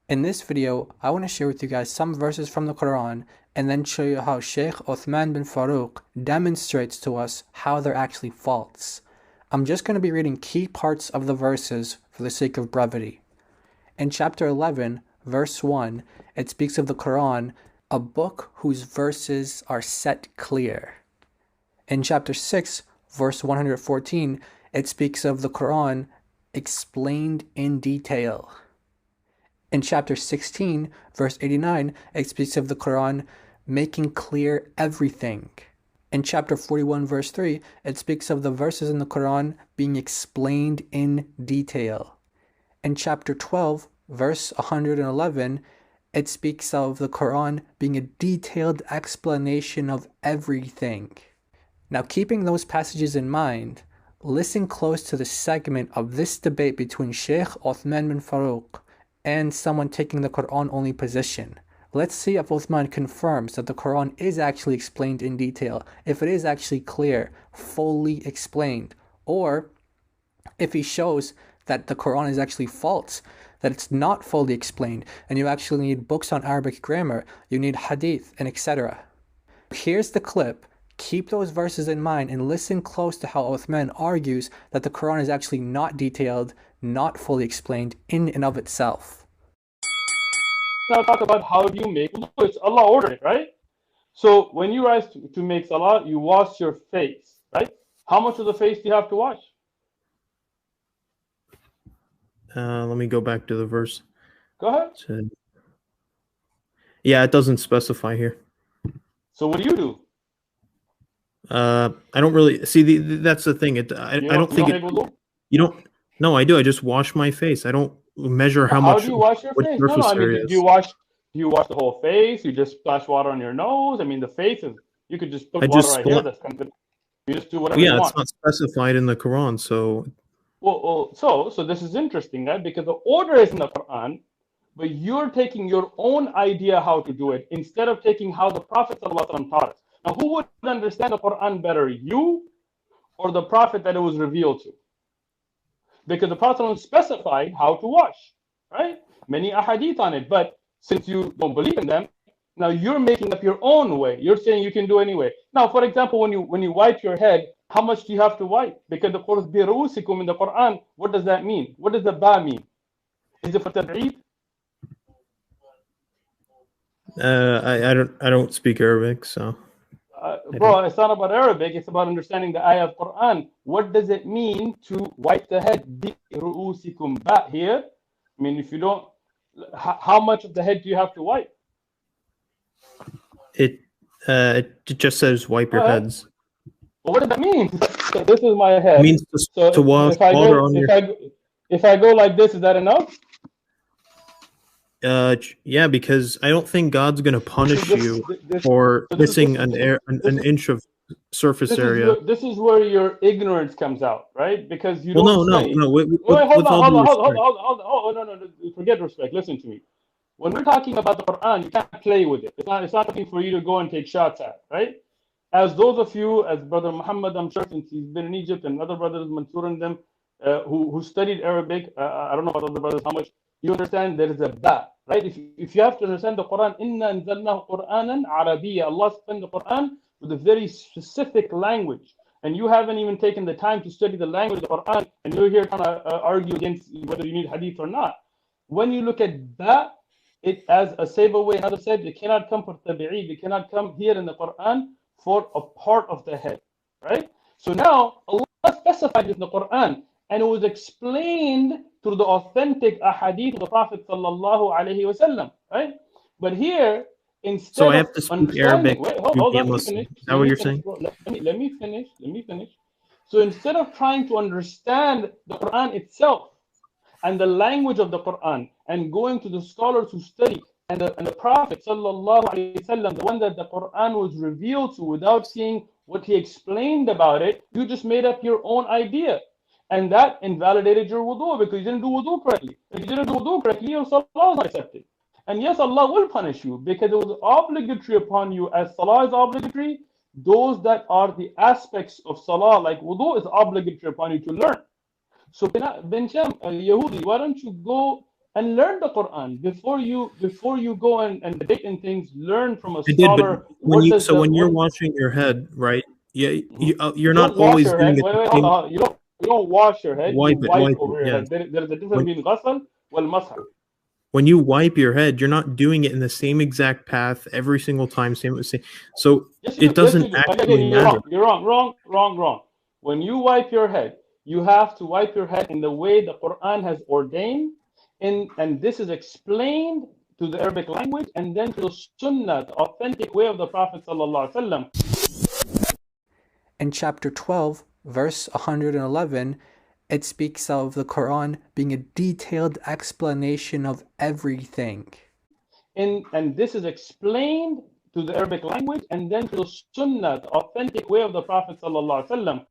In this video, I want to share with you guys some verses from the Quran and then show you how Sheikh Uthman bin Farouk demonstrates to us how they're actually false. I'm just going to be reading key parts of the verses for the sake of brevity. In chapter 11, verse 1, it speaks of the Quran, a book whose verses are set clear. In chapter 6, verse 114, it speaks of the Quran explained in detail. In chapter 16, verse 89, it speaks of the Quran making clear everything. In chapter 41, verse 3, it speaks of the verses in the Quran being explained in detail. In chapter 12, verse 111, it speaks of the Quran being a detailed explanation of everything. Now, keeping those passages in mind, listen close to the segment of this debate between Sheikh Uthman bin Farouk and someone taking the Quran-only position. Let's see if Uthman confirms that the Quran is actually explained in detail, if it is actually clear, fully explained, or if he shows that the Quran is actually false, that it's not fully explained, and you actually need books on Arabic grammar, you need hadith, and etc. Here's the clip. Keep those verses in mind and listen close to how Uthman argues that the Quran is actually not detailed, not fully explained in and of itself. Now talk about how do you make wudu. It's Allah ordered it, right? So when you rise to make salah, you wash your face, right? How much of the face do you have to wash? Let me go back to the verse. Go ahead. Yeah, it doesn't specify here. So what do? I don't really see that's the thing. I don't think it. You don't. No, I do. I just wash my face. I don't measure how much. How do you wash your face? No, I mean, do you wash the whole face? You just splash water on your nose? I mean, the face is. You could just put water right here. That's kind of. You just do whatever you want. Yeah, it's not specified in the Quran, so. Well, so this is interesting, right? Because the order is in the Quran, but you're taking your own idea how to do it instead of taking how the Prophet ﷺ taught us. Now, who would understand the Quran better, you or the Prophet that it was revealed to? Because the Prophet ﷺ specified how to wash, right? Many ahadith on it, but since you don't believe in them, now you're making up your own way. You're saying you can do anyway. Now, for example, when you wipe your head, how much do you have to wipe? Because the Quran birusikum in the Quran, what does that mean? What does the ba mean? Is it for tab'id? I don't speak Arabic, so. Bro, it's not about Arabic. It's about understanding the ayah of Quran. What does it mean to wipe the head? Birusikum ba here. I mean, if you don't, how much of the head do you have to wipe? It just says wipe your heads. Well, what does that mean? So this is my head. It means to wash water on your. If I go like this, is that enough? Yeah, because I don't think God's gonna punish you for missing an inch of surface area. This is where your ignorance comes out, right? Because you don't. No. Wait, hold on. No. Forget respect. Listen to me. When we're talking about the Quran, you can't play with it. It's not something for you to go and take shots at, right? As those of you, as Brother Muhammad, I'm sure, since he's been in Egypt, and other brothers, Mansour and them, who studied Arabic, I don't know about other brothers how much, you understand there is a ba, right? If you have to understand the Quran, inna anzalnahu Qur'anan Arabiyya, Allah sent the Quran with a very specific language. And you haven't even taken the time to study the language of the Quran, and you're here trying to argue against whether you need hadith or not. When you look at ba, it as a Saybawayh and others said, it cannot come for tabi'id, it cannot come here in the Quran for a part of the head, right? So now Allah specified in the Quran, and it was explained through the authentic ahadith of the Prophet sallallahu alaihi wasallam, right? But here, instead so I have to speak Arabic. Hold on, is that what you're saying? Let me finish. So instead of trying to understand the Quran itself and the language of the Quran and going to the scholars who study and the Prophet sallallahu alaihi wasallam, the one that the Quran was revealed to, without seeing what he explained about it, you just made up your own idea. And that invalidated your wudu because you didn't do wudu correctly. If you didn't do wudu correctly, your salah is not accepted. And yes, Allah will punish you because it was obligatory upon you, as salah is obligatory. Those that are the aspects of salah, like wudu, is obligatory upon you to learn. So, Ben Sham, Yahudi, why don't you go and learn the Quran before you go and debate in things. Learn from a I did, scholar. but when you're washing your head, right? Yeah, you're not always doing it. Wait, hold on. You don't wash your head. Wipe you wipe it, over your yeah. head. There's a difference between ghasl wal masah. When you wipe your head, you're not doing it in the same exact path every single time. So yes, it doesn't actually matter. You're wrong. When you wipe your head, you have to wipe your head in the way the Quran has ordained, and this is explained to the Arabic language and then to the Sunnah, the authentic way of the Prophet sallallahu alaihi wasallam. In chapter 12, verse 111, it speaks of the Quran being a detailed explanation of everything. And this is explained to the Arabic language and then to the Sunnah, the authentic way of the Prophet sallallahu alaihi wasallam.